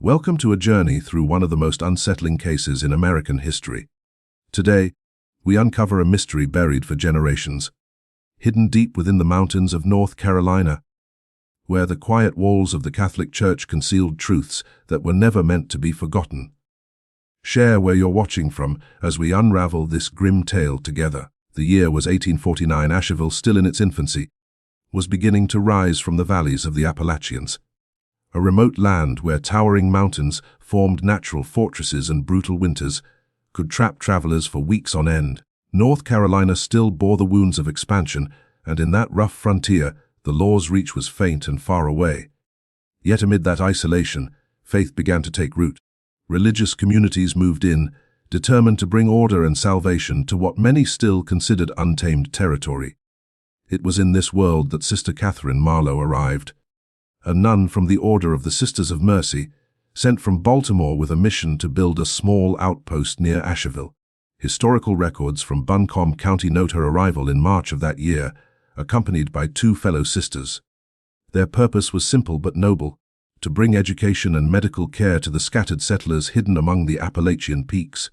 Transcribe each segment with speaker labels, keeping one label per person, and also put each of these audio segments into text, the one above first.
Speaker 1: Welcome to a journey through one of the most unsettling cases in American history. Today, we uncover a mystery buried for generations, hidden deep within the mountains of North Carolina, where the quiet walls of the Catholic Church concealed truths that were never meant to be forgotten. Share where you're watching from as we unravel this grim tale together. The year was 1849. Asheville, still in its infancy, was beginning to rise from the valleys of the Appalachians, a remote land where towering mountains formed natural fortresses and brutal winters could trap travelers for weeks on end. North Carolina still bore the wounds of expansion, and in that rough frontier, the law's reach was faint and far away. Yet amid that isolation, faith began to take root. Religious communities moved in, determined to bring order and salvation to what many still considered untamed territory. It was in this world that Sister Catherine Marlowe arrived, a nun from the Order of the Sisters of Mercy, sent from Baltimore with a mission to build a small outpost near Asheville. Historical records from Buncombe County note her arrival in March of that year, accompanied by two fellow sisters. Their purpose was simple but noble: to bring education and medical care to the scattered settlers hidden among the Appalachian peaks.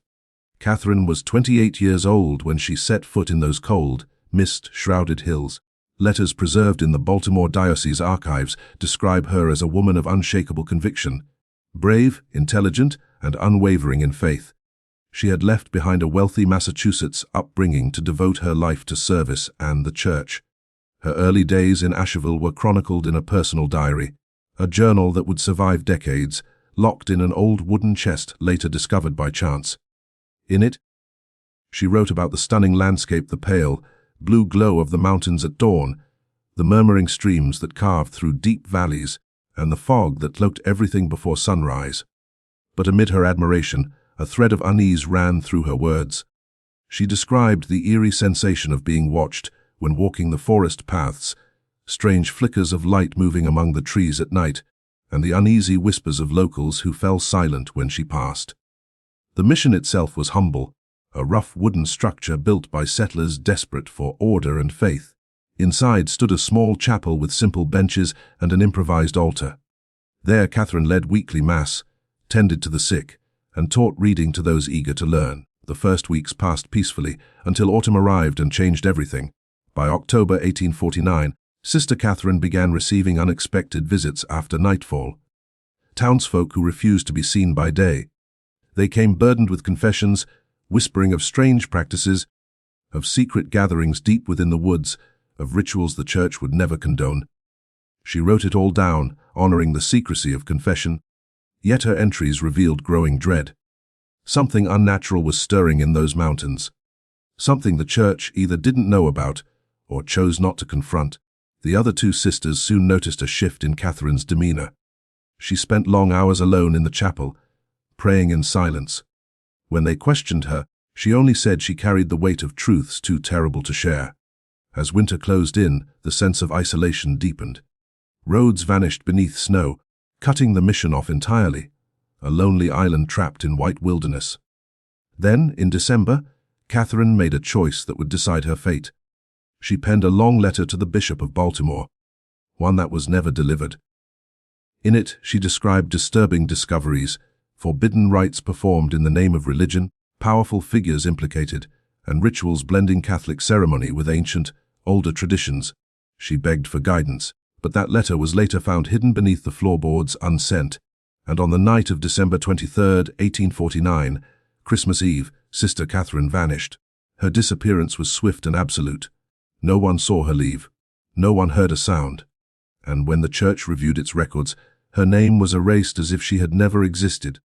Speaker 1: Catherine was 28 years old when she set foot in those cold, mist-shrouded hills. Letters preserved in the Baltimore Diocese archives describe her as a woman of unshakable conviction, brave, intelligent, and unwavering in faith. She had left behind a wealthy Massachusetts upbringing to devote her life to service and the church. Her early days in Asheville were chronicled in a personal diary, a journal that would survive decades, locked in an old wooden chest later discovered by chance. In it, she wrote about the stunning landscape, the pale, blue glow of the mountains at dawn, the murmuring streams that carved through deep valleys, and the fog that cloaked everything before sunrise. But amid her admiration, a thread of unease ran through her words. She described the eerie sensation of being watched when walking the forest paths, strange flickers of light moving among the trees at night, and the uneasy whispers of locals who fell silent when she passed. The mission itself was humble, a rough wooden structure built by settlers desperate for order and faith. Inside stood a small chapel with simple benches and an improvised altar. There Catherine led weekly mass, tended to the sick, and taught reading to those eager to learn. The first weeks passed peacefully until autumn arrived and changed everything. By October 1849, Sister Catherine began receiving unexpected visits after nightfall. Townsfolk who refused to be seen by day. They came burdened with confessions, whispering of strange practices, of secret gatherings deep within the woods, of rituals the church would never condone. She wrote it all down, honoring the secrecy of confession, yet her entries revealed growing dread. Something unnatural was stirring in those mountains, something the church either didn't know about or chose not to confront. The other two sisters soon noticed a shift in Catherine's demeanor. She spent long hours alone in the chapel, praying in silence. When they questioned her, she only said she carried the weight of truths too terrible to share. As winter closed in, the sense of isolation deepened. Roads vanished beneath snow, cutting the mission off entirely, a lonely island trapped in white wilderness. Then, in December, Catherine made a choice that would decide her fate. She penned a long letter to the Bishop of Baltimore, one that was never delivered. In it, she described disturbing discoveries, forbidden rites performed in the name of religion, powerful figures implicated, and rituals blending Catholic ceremony with ancient, older traditions. She begged for guidance, but that letter was later found hidden beneath the floorboards unsent, and on the night of December 23, 1849, Christmas Eve, Sister Catherine vanished. Her disappearance was swift and absolute. No one saw her leave. No one heard a sound. And when the church reviewed its records, her name was erased as if she had never existed.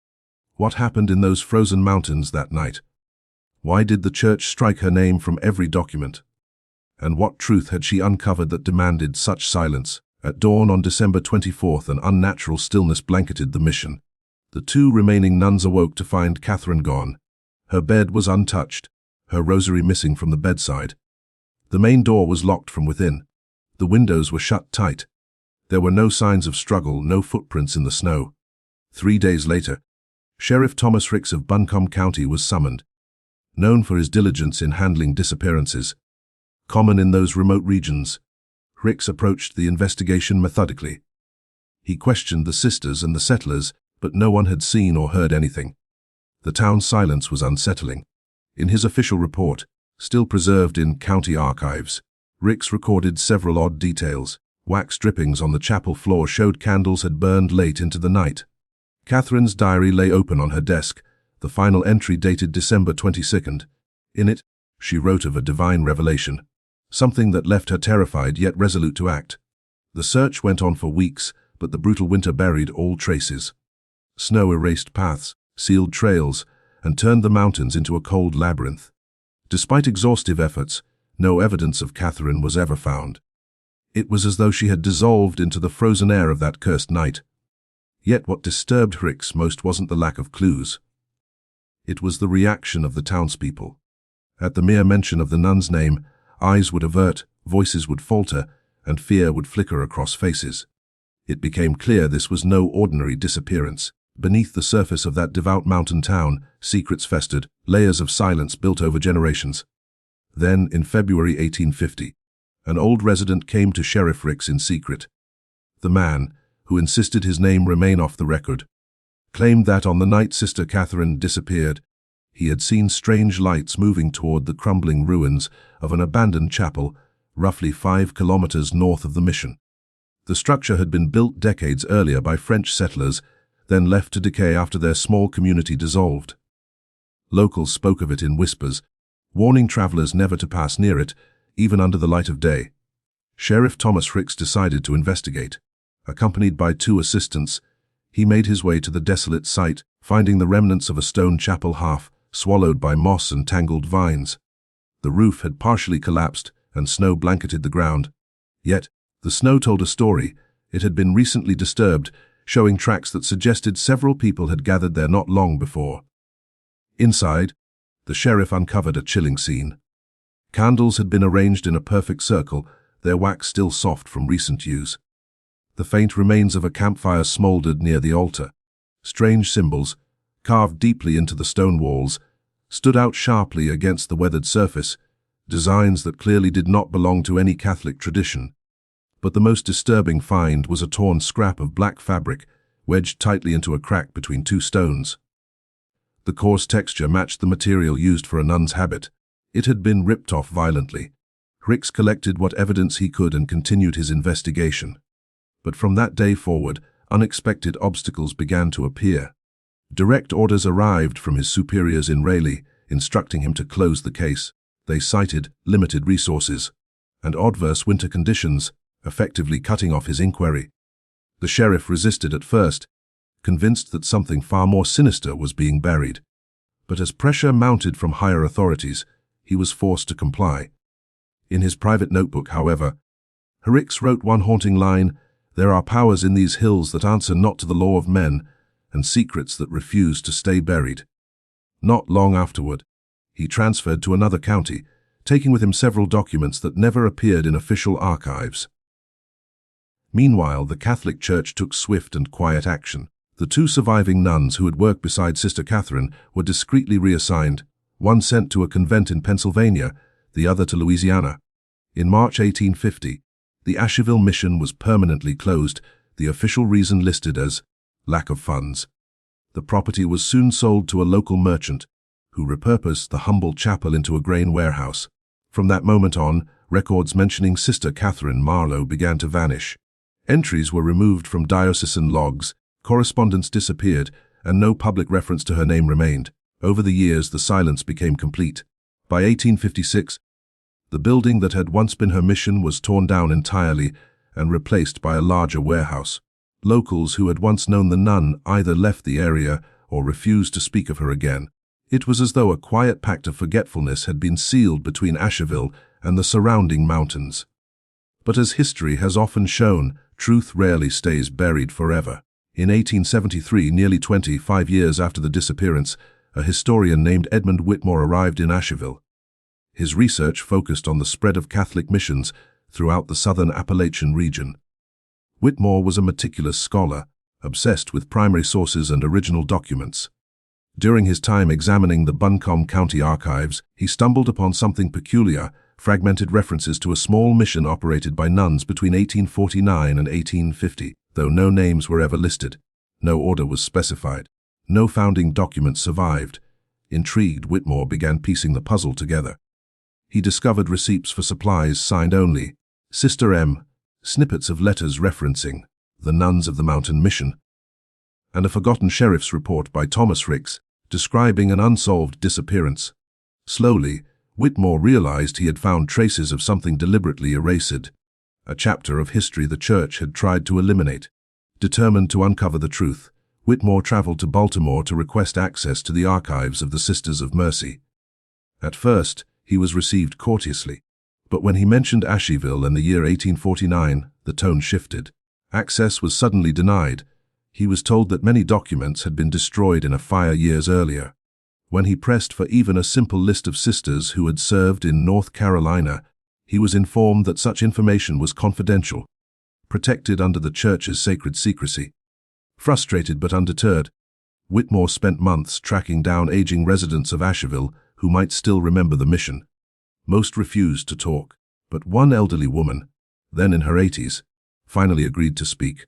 Speaker 1: What happened in those frozen mountains that night? Why did the church strike her name from every document? And what truth had she uncovered that demanded such silence? At dawn on December 24th, an unnatural stillness blanketed the mission. The two remaining nuns awoke to find Catherine gone. Her bed was untouched, her rosary missing from the bedside. The main door was locked from within. The windows were shut tight. There were no signs of struggle, no footprints in the snow. 3 days later, Sheriff Thomas Ricks of Buncombe County was summoned. Known for his diligence in handling disappearances, common in those remote regions, Ricks approached the investigation methodically. He questioned the sisters and the settlers, but no one had seen or heard anything. The town's silence was unsettling. In his official report, still preserved in county archives, Ricks recorded several odd details. Wax drippings on the chapel floor showed candles had burned late into the night. Catherine's diary lay open on her desk, the final entry dated December 22nd. In it, she wrote of a divine revelation, something that left her terrified yet resolute to act. The search went on for weeks, but the brutal winter buried all traces. Snow erased paths, sealed trails, and turned the mountains into a cold labyrinth. Despite exhaustive efforts, no evidence of Catherine was ever found. It was as though she had dissolved into the frozen air of that cursed night. Yet what disturbed Ricks most wasn't the lack of clues. It was the reaction of the townspeople. At the mere mention of the nun's name, eyes would avert, voices would falter, and fear would flicker across faces. It became clear this was no ordinary disappearance. Beneath the surface of that devout mountain town, secrets festered, layers of silence built over generations. Then, in February 1850, an old resident came to Sheriff Ricks in secret. The man, who insisted his name remain off the record, claimed that on the night Sister Catherine disappeared, he had seen strange lights moving toward the crumbling ruins of an abandoned chapel roughly 5 kilometers north of the mission. The structure had been built decades earlier by French settlers, then left to decay after their small community dissolved. Locals spoke of it in whispers, warning travelers never to pass near it, even under the light of day. Sheriff Thomas Ricks decided to investigate. Accompanied by 2 assistants, he made his way to the desolate site, finding the remnants of a stone chapel half swallowed by moss and tangled vines. The roof had partially collapsed, and snow blanketed the ground. Yet, the snow told a story. It had been recently disturbed, showing tracks that suggested several people had gathered there not long before. Inside, the sheriff uncovered a chilling scene. Candles had been arranged in a perfect circle, their wax still soft from recent use. The faint remains of a campfire smoldered near the altar. Strange symbols, carved deeply into the stone walls, stood out sharply against the weathered surface, designs that clearly did not belong to any Catholic tradition. But the most disturbing find was a torn scrap of black fabric, wedged tightly into a crack between 2 stones. The coarse texture matched the material used for a nun's habit. It had been ripped off violently. Ricks collected what evidence he could and continued his investigation. But from that day forward, unexpected obstacles began to appear. Direct orders arrived from his superiors in Raleigh, instructing him to close the case. They cited limited resources and adverse winter conditions, effectively cutting off his inquiry. The sheriff resisted at first, convinced that something far more sinister was being buried. But as pressure mounted from higher authorities, he was forced to comply. In his private notebook, however, Ricks wrote one haunting line: "There are powers in these hills that answer not to the law of men, and secrets that refuse to stay buried." Not long afterward, he transferred to another county, taking with him several documents that never appeared in official archives. Meanwhile, the Catholic Church took swift and quiet action. The 2 surviving nuns who had worked beside Sister Catherine were discreetly reassigned, one sent to a convent in Pennsylvania, the other to Louisiana. In March 1850, the Asheville mission was permanently closed, the official reason listed as lack of funds. The property was soon sold to a local merchant, who repurposed the humble chapel into a grain warehouse. From that moment on, records mentioning Sister Catherine Marlowe began to vanish. Entries were removed from diocesan logs, correspondence disappeared, and no public reference to her name remained. Over the years, the silence became complete. By 1856, the building that had once been her mission was torn down entirely and replaced by a larger warehouse. Locals who had once known the nun either left the area or refused to speak of her again. It was as though a quiet pact of forgetfulness had been sealed between Asheville and the surrounding mountains. But as history has often shown, truth rarely stays buried forever. In 1873, nearly 25 years after the disappearance, a historian named Edmund Whitmore arrived in Asheville. His research focused on the spread of Catholic missions throughout the southern Appalachian region. Whitmore was a meticulous scholar, obsessed with primary sources and original documents. During his time examining the Buncombe County archives, he stumbled upon something peculiar: fragmented references to a small mission operated by nuns between 1849 and 1850, though no names were ever listed. No order was specified. No founding document survived. Intrigued, Whitmore began piecing the puzzle together. He discovered receipts for supplies signed only Sister M, snippets of letters referencing the nuns of the Mountain Mission, and a forgotten sheriff's report by Thomas Ricks describing an unsolved disappearance. Slowly, Whitmore realized he had found traces of something deliberately erased, a chapter of history the church had tried to eliminate. Determined to uncover the truth, Whitmore traveled to Baltimore to request access to the archives of the Sisters of Mercy. At first, he was received courteously, but when he mentioned Asheville and the year 1849, the tone shifted. Access was suddenly denied. He was told that many documents had been destroyed in a fire years earlier. When he pressed for even a simple list of sisters who had served in North Carolina, he was informed that such information was confidential, protected under the church's sacred secrecy. Frustrated but undeterred, Whitmore spent months tracking down aging residents of Asheville who might still remember the mission. Most refused to talk, but one elderly woman, then in her 80s, finally agreed to speak.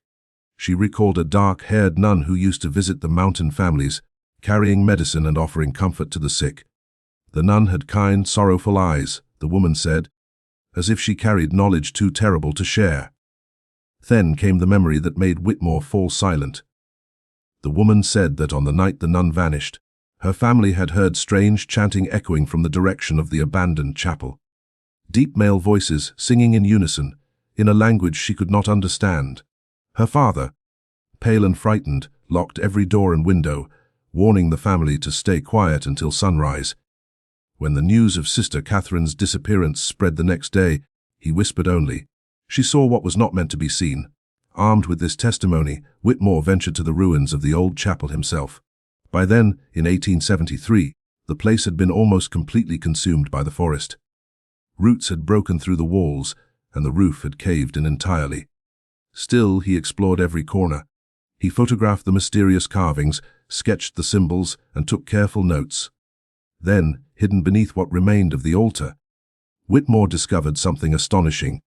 Speaker 1: She recalled a dark-haired nun who used to visit the mountain families, carrying medicine and offering comfort to the sick. The nun had kind, sorrowful eyes, the woman said, as if she carried knowledge too terrible to share. Then came the memory that made Whitmore fall silent. The woman said that on the night the nun vanished, her family had heard strange chanting echoing from the direction of the abandoned chapel. Deep male voices singing in unison, in a language she could not understand. Her father, pale and frightened, locked every door and window, warning the family to stay quiet until sunrise. When the news of Sister Catherine's disappearance spread the next day, he whispered only. She saw what was not meant to be seen. Armed with this testimony, Whitmore ventured to the ruins of the old chapel himself. By then, in 1873, the place had been almost completely consumed by the forest. Roots had broken through the walls, and the roof had caved in entirely. Still, he explored every corner. He photographed the mysterious carvings, sketched the symbols, and took careful notes. Then, hidden beneath what remained of the altar, Whitmore discovered something astonishing.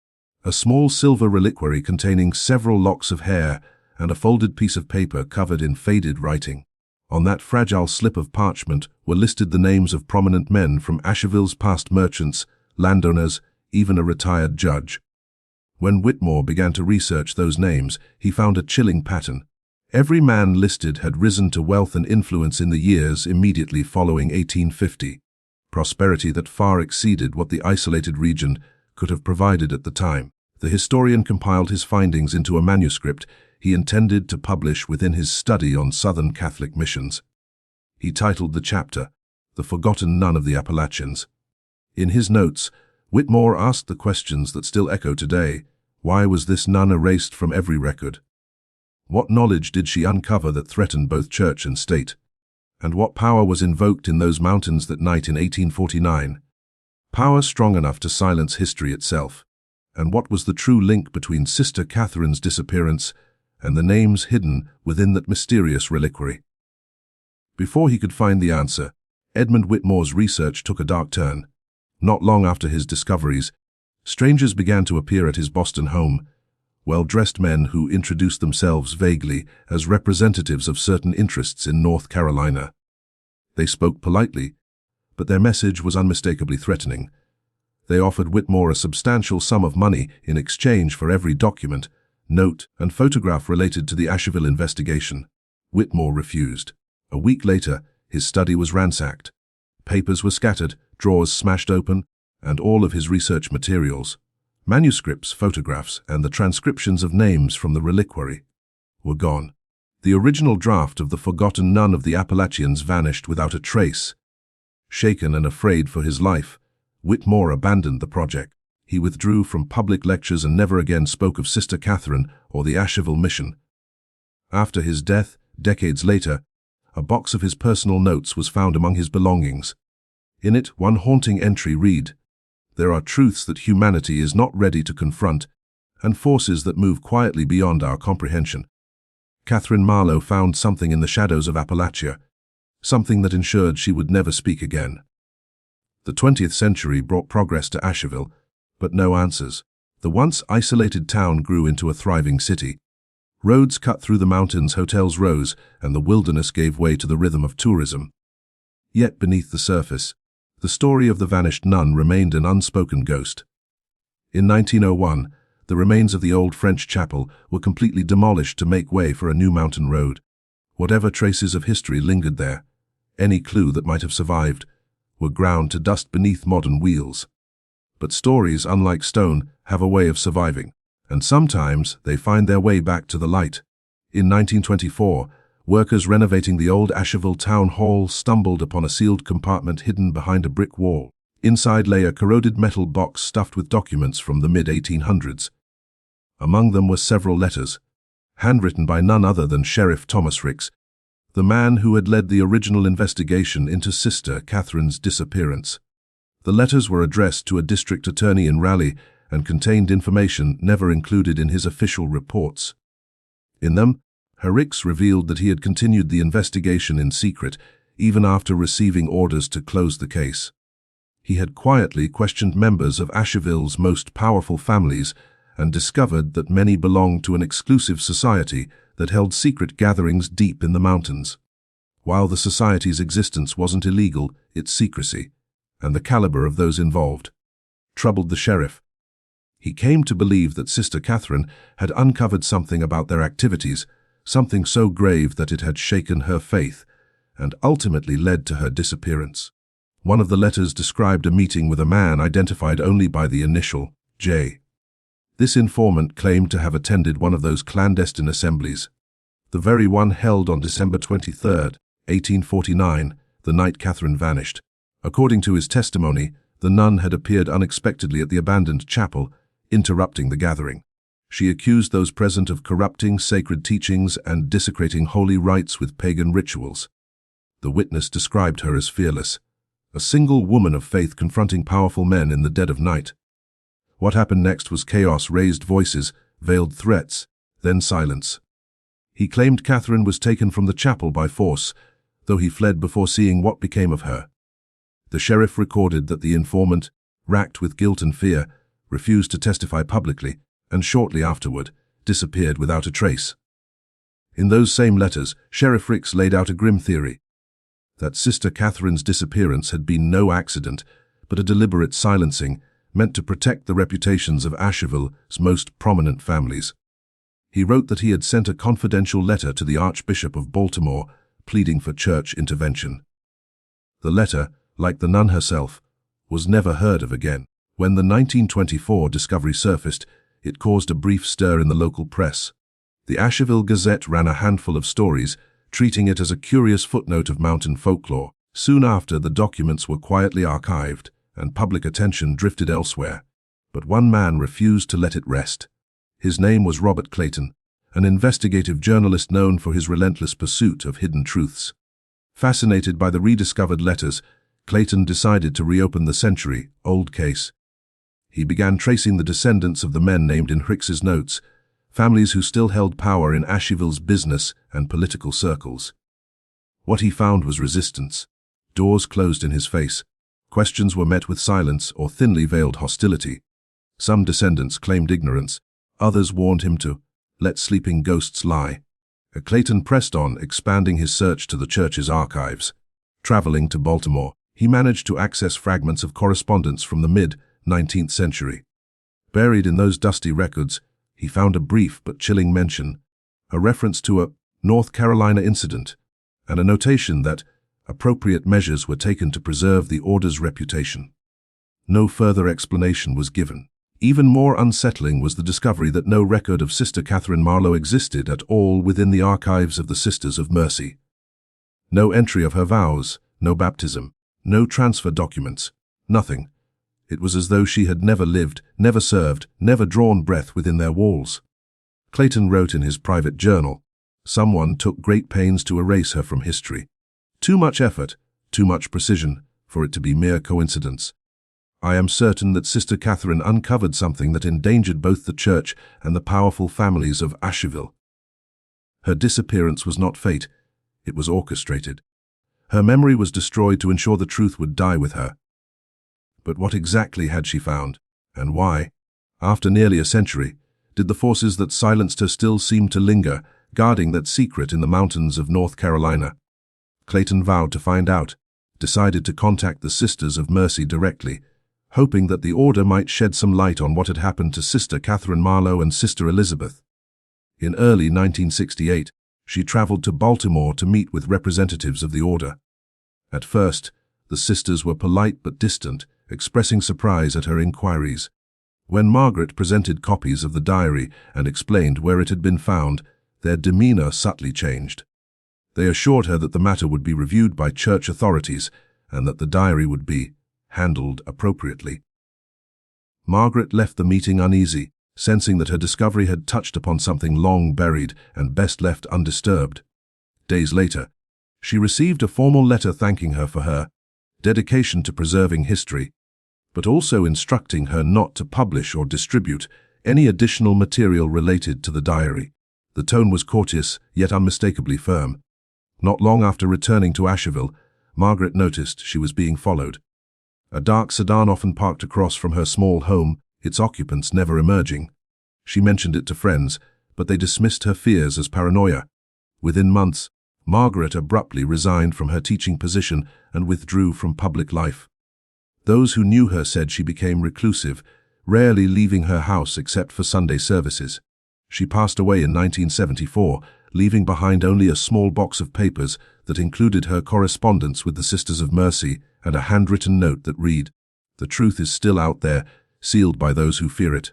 Speaker 1: A small silver reliquary containing several locks of hair and a folded piece of paper covered in faded writing. On that fragile slip of parchment were listed the names of prominent men from Asheville's past merchants, landowners, even a retired judge. When Whitmore began to research those names, he found a chilling pattern. Every man listed had risen to wealth and influence in the years immediately following 1850, prosperity that far exceeded what the isolated region could have provided at the time. The historian compiled his findings into a manuscript he intended to publish within his study on Southern Catholic missions. He titled the chapter, "The Forgotten Nun of the Appalachians." In his notes, Whitmore asked the questions that still echo today. Why was this nun erased from every record? What knowledge did she uncover that threatened both church and state? And what power was invoked in those mountains that night in 1849? Power strong enough to silence history itself. And what was the true link between Sister Catherine's disappearance and the names hidden within that mysterious reliquary? Before he could find the answer, Edmund Whitmore's research took a dark turn. Not long after his discoveries, strangers began to appear at his Boston home, well-dressed men who introduced themselves vaguely as representatives of certain interests in North Carolina. They spoke politely, but their message was unmistakably threatening. They offered Whitmore a substantial sum of money in exchange for every document, note, and photograph related to the Asheville investigation. Whitmore refused. A week later, his study was ransacked. Papers were scattered, drawers smashed open, and all of his research materials, manuscripts, photographs, and the transcriptions of names from the reliquary, were gone. The original draft of The Forgotten Nun of the Appalachians vanished without a trace. Shaken and afraid for his life, Whitmore abandoned the project. He withdrew from public lectures and never again spoke of Sister Catherine or the Asheville mission. After his death, decades later, a box of his personal notes was found among his belongings. In it, one haunting entry read, "There are truths that humanity is not ready to confront, and forces that move quietly beyond our comprehension." Catherine Marlowe found something in the shadows of Appalachia, something that ensured she would never speak again. The 20th century brought progress to Asheville, but no answers. The once isolated town grew into a thriving city. Roads cut through the mountains, hotels rose, and the wilderness gave way to the rhythm of tourism. Yet beneath the surface, the story of the vanished nun remained an unspoken ghost. In 1901, the remains of the old French chapel were completely demolished to make way for a new mountain road. Whatever traces of history lingered there, any clue that might have survived, were ground to dust beneath modern wheels. But stories, unlike stone, have a way of surviving, and sometimes they find their way back to the light. In 1924, workers renovating the old Asheville town hall stumbled upon a sealed compartment hidden behind a brick wall. Inside lay a corroded metal box stuffed with documents from the mid-1800s. Among them were several letters, handwritten by none other than Sheriff Thomas Ricks, the man who had led the original investigation into Sister Catherine's disappearance. The letters were addressed to a district attorney in Raleigh and contained information never included in his official reports. In them, Ricks revealed that he had continued the investigation in secret, even after receiving orders to close the case. He had quietly questioned members of Asheville's most powerful families and discovered that many belonged to an exclusive society that held secret gatherings deep in the mountains. While the society's existence wasn't illegal, its secrecy, and the caliber of those involved, troubled the sheriff. He came to believe that Sister Catherine had uncovered something about their activities, something so grave that it had shaken her faith and ultimately led to her disappearance. One of the letters described a meeting with a man identified only by the initial J. This informant claimed to have attended one of those clandestine assemblies, the very one held on December 23, 1849, the night Catherine vanished. According to his testimony, the nun had appeared unexpectedly at the abandoned chapel, interrupting the gathering. She accused those present of corrupting sacred teachings and desecrating holy rites with pagan rituals. The witness described her as fearless, a single woman of faith confronting powerful men in the dead of night. What happened next was chaos, raised voices, veiled threats, then silence. He claimed Catherine was taken from the chapel by force, though he fled before seeing what became of her. The sheriff recorded that the informant, racked with guilt and fear, refused to testify publicly, and shortly afterward, disappeared without a trace. In those same letters, Sheriff Ricks laid out a grim theory, that Sister Catherine's disappearance had been no accident, but a deliberate silencing meant to protect the reputations of Asheville's most prominent families. He wrote that he had sent a confidential letter to the Archbishop of Baltimore, pleading for church intervention. The letter, like the nun herself, was never heard of again. When the 1924 discovery surfaced, it caused a brief stir in the local press. The Asheville Gazette ran a handful of stories, treating it as a curious footnote of mountain folklore. Soon after, the documents were quietly archived, and public attention drifted elsewhere. But one man refused to let it rest. His name was Robert Clayton, an investigative journalist known for his relentless pursuit of hidden truths. Fascinated by the rediscovered letters, Clayton decided to reopen the century-old case. He began tracing the descendants of the men named in Ricks's notes, families who still held power in Asheville's business and political circles. What he found was resistance. Doors closed in his face. Questions were met with silence or thinly veiled hostility. Some descendants claimed ignorance. Others warned him to let sleeping ghosts lie. Clayton pressed on, expanding his search to the church's archives. Traveling to Baltimore, he managed to access fragments of correspondence from the mid-19th century. Buried in those dusty records, he found a brief but chilling mention, a reference to a North Carolina incident, and a notation that appropriate measures were taken to preserve the order's reputation. No further explanation was given. Even more unsettling was the discovery that no record of Sister Catherine Marlowe existed at all within the archives of the Sisters of Mercy. No entry of her vows, no baptism, no transfer documents, nothing. It was as though she had never lived, never served, never drawn breath within their walls. Clayton wrote in his private journal, "Someone took great pains to erase her from history. Too much effort, too much precision, for it to be mere coincidence. I am certain that Sister Catherine uncovered something that endangered both the church and the powerful families of Asheville. Her disappearance was not fate, it was orchestrated. Her memory was destroyed to ensure the truth would die with her. But what exactly had she found, and why? After nearly a century, did the forces that silenced her still seem to linger, guarding that secret in the mountains of North Carolina? Clayton vowed to find out, decided to contact the Sisters of Mercy directly, hoping that the order might shed some light on what had happened to Sister Catherine Marlowe and Sister Elizabeth. In early 1968, she traveled to Baltimore to meet with representatives of the order. At first, the sisters were polite but distant, expressing surprise at her inquiries. When Margaret presented copies of the diary and explained where it had been found, their demeanor subtly changed. They assured her that the matter would be reviewed by church authorities and that the diary would be handled appropriately. Margaret left the meeting uneasy, sensing that her discovery had touched upon something long buried and best left undisturbed. Days later, she received a formal letter thanking her for her dedication to preserving history, but also instructing her not to publish or distribute any additional material related to the diary. The tone was courteous, yet unmistakably firm. Not long after returning to Asheville, Margaret noticed she was being followed. A dark sedan often parked across from her small home, its occupants never emerging. She mentioned it to friends, but they dismissed her fears as paranoia. Within months, Margaret abruptly resigned from her teaching position and withdrew from public life. Those who knew her said she became reclusive, rarely leaving her house except for Sunday services. She passed away in 1974, leaving behind only a small box of papers that included her correspondence with the Sisters of Mercy and a handwritten note that read, "The truth is still out there, sealed by those who fear it."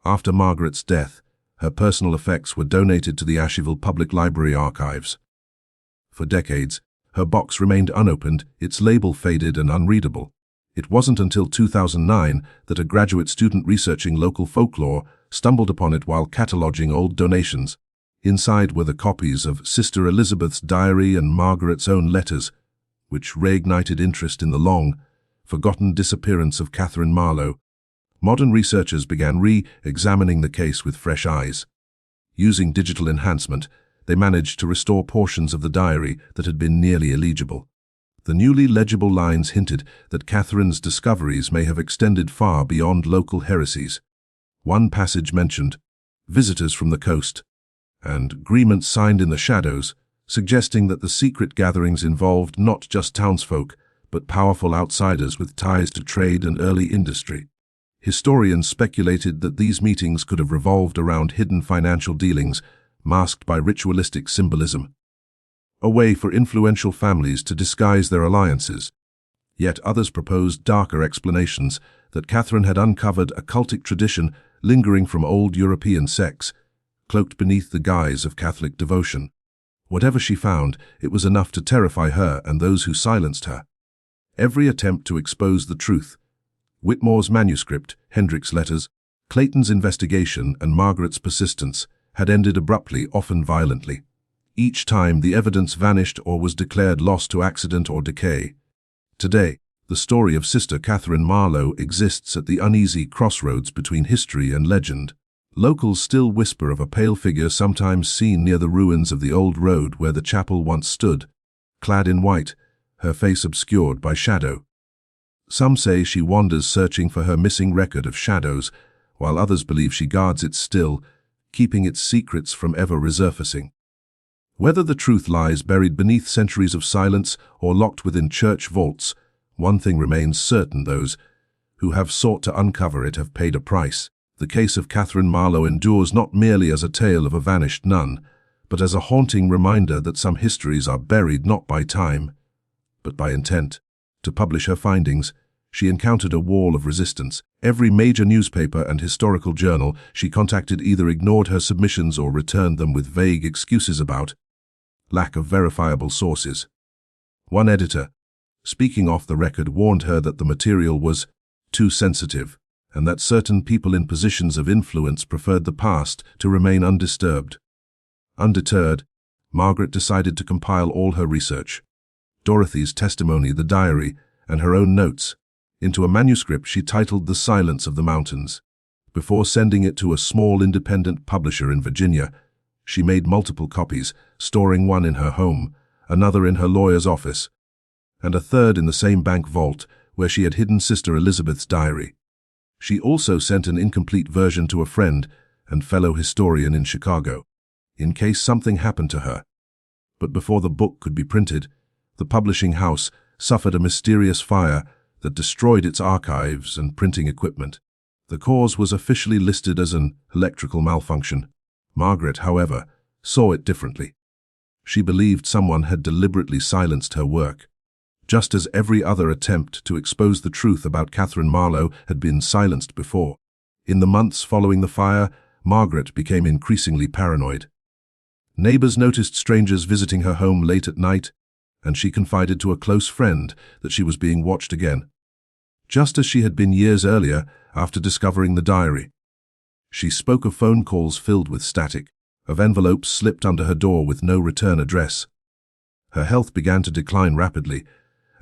Speaker 1: After Margaret's death, her personal effects were donated to the Asheville Public Library archives. For decades, her box remained unopened, its label faded and unreadable. It wasn't until 2009 that a graduate student researching local folklore stumbled upon it while cataloging old donations. Inside were the copies of Sister Elizabeth's diary and Margaret's own letters, which reignited interest in the long, forgotten disappearance of Catherine Marlowe. Modern researchers began re-examining the case with fresh eyes. Using digital enhancement, they managed to restore portions of the diary that had been nearly illegible. The newly legible lines hinted that Catherine's discoveries may have extended far beyond local heresies. One passage mentioned visitors from the coast and agreements signed in the shadows, suggesting that the secret gatherings involved not just townsfolk, but powerful outsiders with ties to trade and early industry. Historians speculated that these meetings could have revolved around hidden financial dealings, masked by ritualistic symbolism, a way for influential families to disguise their alliances. Yet others proposed darker explanations, that Catherine had uncovered a cultic tradition lingering from old European sects, cloaked beneath the guise of Catholic devotion. Whatever she found, it was enough to terrify her and those who silenced her. Every attempt to expose the truth, Whitmore's manuscript, Hendrick's letters, Clayton's investigation, and Margaret's persistence, had ended abruptly, often violently. Each time the evidence vanished or was declared lost to accident or decay. Today, the story of Sister Catherine Marlowe exists at the uneasy crossroads between history and legend. Locals still whisper of a pale figure sometimes seen near the ruins of the old road where the chapel once stood, clad in white, her face obscured by shadow. Some say she wanders searching for her missing record of shadows, while others believe she guards it still, keeping its secrets from ever resurfacing. Whether the truth lies buried beneath centuries of silence or locked within church vaults, one thing remains certain: those who have sought to uncover it have paid a price. The case of Catherine Marlowe endures not merely as a tale of a vanished nun, but as a haunting reminder that some histories are buried not by time, but by intent. To publish her findings, she encountered a wall of resistance. Every major newspaper and historical journal she contacted either ignored her submissions or returned them with vague excuses about lack of verifiable sources. One editor, speaking off the record, warned her that the material was too sensitive and that certain people in positions of influence preferred the past to remain undisturbed. Undeterred, Margaret decided to compile all her research, Dorothy's testimony, the diary, and her own notes, into a manuscript she titled The Silence of the Mountains. Before sending it to a small independent publisher in Virginia, she made multiple copies, storing one in her home, another in her lawyer's office, and a third in the same bank vault where she had hidden Sister Elizabeth's diary. She also sent an incomplete version to a friend and fellow historian in Chicago, in case something happened to her. But before the book could be printed, the publishing house suffered a mysterious fire that destroyed its archives and printing equipment. The cause was officially listed as an electrical malfunction. Margaret, however, saw it differently. She believed someone had deliberately silenced her work, just as every other attempt to expose the truth about Catherine Marlowe had been silenced before. In the months following the fire, Margaret became increasingly paranoid. Neighbors noticed strangers visiting her home late at night, and she confided to a close friend that she was being watched again, just as she had been years earlier after discovering the diary. She spoke of phone calls filled with static, of envelopes slipped under her door with no return address. Her health began to decline rapidly,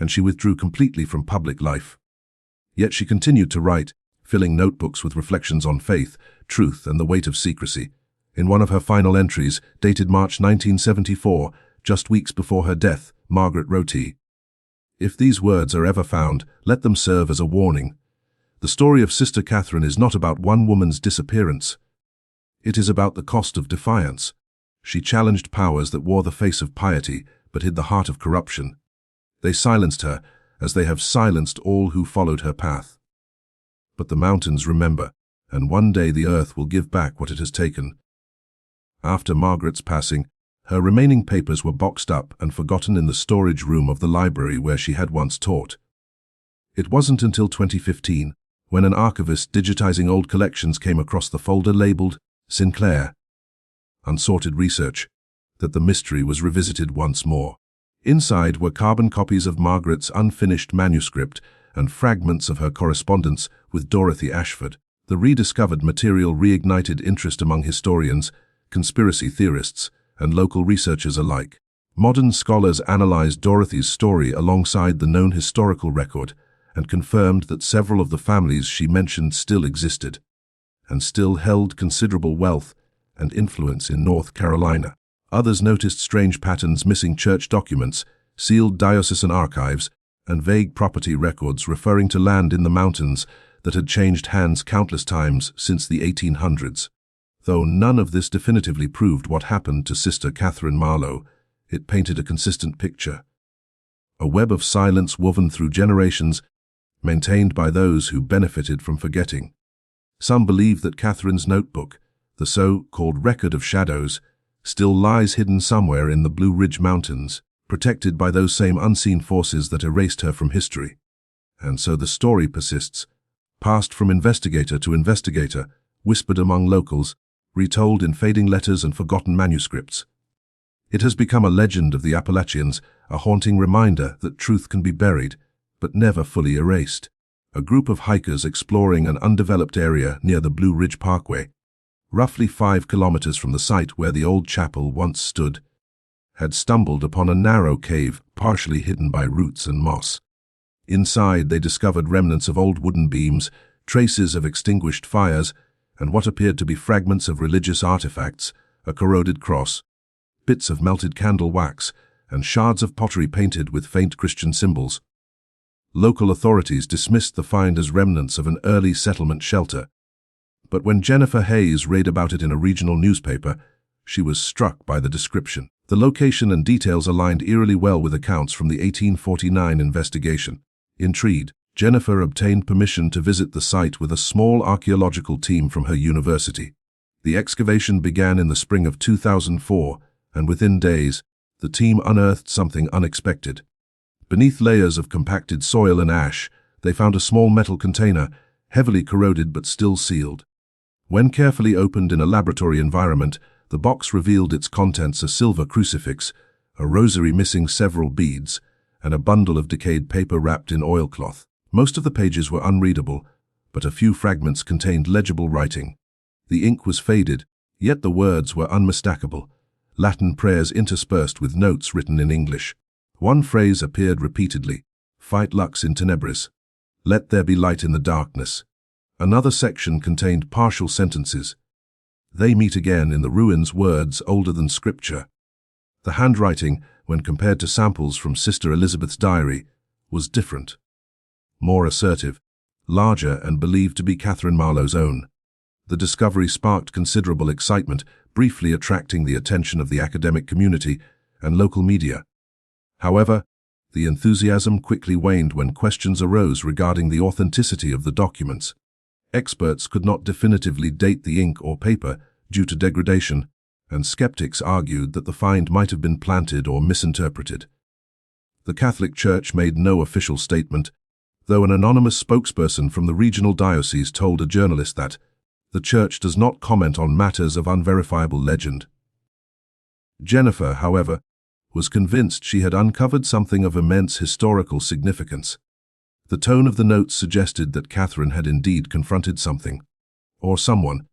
Speaker 1: and she withdrew completely from public life. Yet she continued to write, filling notebooks with reflections on faith, truth, and the weight of secrecy. In one of her final entries, dated March 1974, just weeks before her death, Margaret wrote, "If these words are ever found, let them serve as a warning. The story of Sister Catherine is not about one woman's disappearance. It is about the cost of defiance. She challenged powers that wore the face of piety, but hid the heart of corruption. They silenced her, as they have silenced all who followed her path. But the mountains remember, and one day the earth will give back what it has taken." After Margaret's passing, her remaining papers were boxed up and forgotten in the storage room of the library where she had once taught. It wasn't until 2015, when an archivist digitizing old collections came across the folder labeled Sinclair, Unsorted Research, that the mystery was revisited once more. Inside were carbon copies of Margaret's unfinished manuscript and fragments of her correspondence with Dorothy Ashford. The rediscovered material reignited interest among historians, conspiracy theorists, and local researchers alike. Modern scholars analyzed Dorothy's story alongside the known historical record and confirmed that several of the families she mentioned still existed, and still held considerable wealth and influence in North Carolina. Others noticed strange patterns: missing church documents, sealed diocesan archives, and vague property records referring to land in the mountains that had changed hands countless times since the 1800s. Though none of this definitively proved what happened to Sister Catherine Marlowe, it painted a consistent picture. A web of silence woven through generations, maintained by those who benefited from forgetting. Some believe that Catherine's notebook, the so-called Record of Shadows, still lies hidden somewhere in the Blue Ridge Mountains, protected by those same unseen forces that erased her from history. And so the story persists, passed from investigator to investigator, whispered among locals, retold in fading letters and forgotten manuscripts. It has become a legend of the Appalachians, a haunting reminder that truth can be buried, but never fully erased. A group of hikers exploring an undeveloped area near the Blue Ridge Parkway, roughly 5 kilometers from the site where the old chapel once stood, had stumbled upon a narrow cave partially hidden by roots and moss. Inside, they discovered remnants of old wooden beams, traces of extinguished fires, and what appeared to be fragments of religious artifacts, a corroded cross, bits of melted candle wax, and shards of pottery painted with faint Christian symbols. Local authorities dismissed the find as remnants of an early settlement shelter. But when Jennifer Hayes read about it in a regional newspaper, she was struck by the description. The location and details aligned eerily well with accounts from the 1849 investigation. Intrigued, Jennifer obtained permission to visit the site with a small archaeological team from her university. The excavation began in the spring of 2004, and within days, the team unearthed something unexpected. Beneath layers of compacted soil and ash, they found a small metal container, heavily corroded but still sealed. When carefully opened in a laboratory environment, the box revealed its contents: a silver crucifix, a rosary missing several beads, and a bundle of decayed paper wrapped in oilcloth. Most of the pages were unreadable, but a few fragments contained legible writing. The ink was faded, yet the words were unmistakable, Latin prayers interspersed with notes written in English. One phrase appeared repeatedly: "Fight lux in tenebris," "Let there be light in the darkness." Another section contained partial sentences: "They meet again in the ruins," words older than scripture. The handwriting, when compared to samples from Sister Elizabeth's diary, was different. More assertive, larger, and believed to be Catherine Marlowe's own. The discovery sparked considerable excitement, briefly attracting the attention of the academic community and local media. However, the enthusiasm quickly waned when questions arose regarding the authenticity of the documents. Experts could not definitively date the ink or paper due to degradation, and skeptics argued that the find might have been planted or misinterpreted. The Catholic Church made no official statement, though an anonymous spokesperson from the regional diocese told a journalist that the Church does not comment on matters of unverifiable legend. Jennifer, however, was convinced she had uncovered something of immense historical significance. The tone of the notes suggested that Catherine had indeed confronted something, or someone,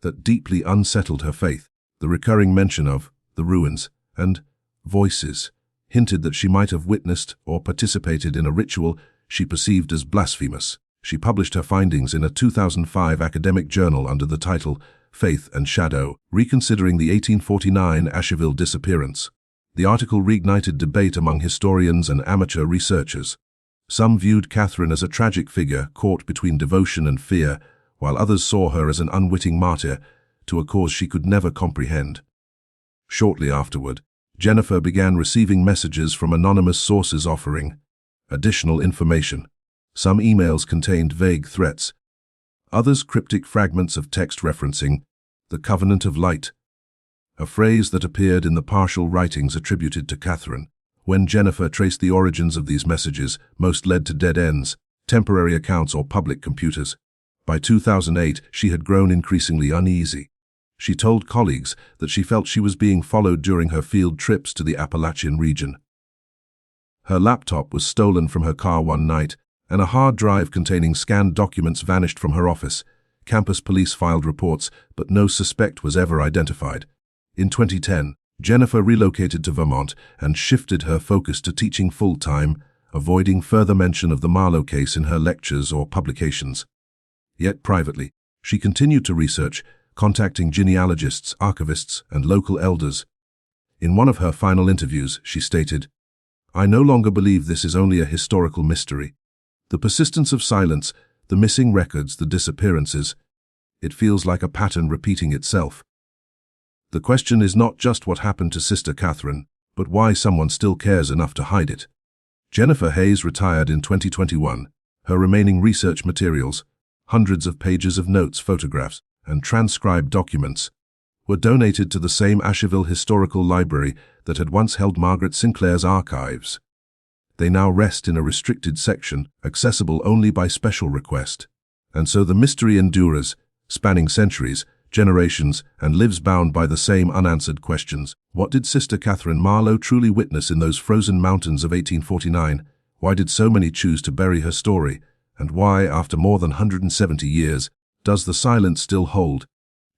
Speaker 1: that deeply unsettled her faith. The recurring mention of the ruins and voices hinted that she might have witnessed or participated in a ritual she perceived as blasphemous. She published her findings in a 2005 academic journal under the title Faith and Shadow, reconsidering the 1849 Asheville disappearance. The article reignited debate among historians and amateur researchers. Some viewed Catherine as a tragic figure caught between devotion and fear, while others saw her as an unwitting martyr to a cause she could never comprehend. Shortly afterward, Jennifer began receiving messages from anonymous sources offering additional information. Some emails contained vague threats, others cryptic fragments of text referencing the covenant of light, a phrase that appeared in the partial writings attributed to Catherine. When Jennifer traced the origins of these messages, most led to dead ends, temporary accounts, or public computers. By 2008, she had grown increasingly uneasy. She told colleagues that she felt she was being followed during her field trips to the Appalachian region. Her laptop was stolen from her car one night, and a hard drive containing scanned documents vanished from her office. Campus police filed reports, but no suspect was ever identified. In 2010, Jennifer relocated to Vermont and shifted her focus to teaching full-time, avoiding further mention of the Marlowe case in her lectures or publications. Yet privately, she continued to research, contacting genealogists, archivists, and local elders. In one of her final interviews, she stated, "I no longer believe this is only a historical mystery. The persistence of silence, the missing records, the disappearances, it feels like a pattern repeating itself. The question is not just what happened to Sister Catherine, but why someone still cares enough to hide it." Jennifer Hayes retired in 2021. Her remaining research materials, hundreds of pages of notes, photographs, and transcribed documents, were donated to the same Asheville Historical Library that had once held Margaret Sinclair's archives. They now rest in a restricted section, accessible only by special request. And so the mystery endures, spanning centuries, generations, and lives bound by the same unanswered questions. What did Sister Catherine Marlowe truly witness in those frozen mountains of 1849? Why did so many choose to bury her story? And why, after more than 170 years, does the silence still hold?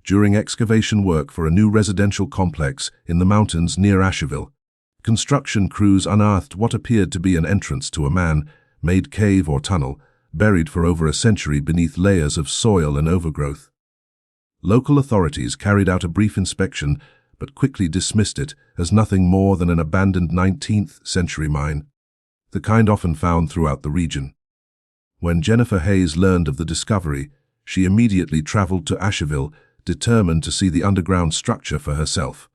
Speaker 1: During excavation work for a new residential complex in the mountains near Asheville, construction crews unearthed what appeared to be an entrance to a man-made cave or tunnel, buried for over a century beneath layers of soil and overgrowth. Local authorities carried out a brief inspection, but quickly dismissed it as nothing more than an abandoned 19th-century mine, the kind often found throughout the region. When Jennifer Hayes learned of the discovery, she immediately traveled to Asheville, determined to see the underground structure for herself.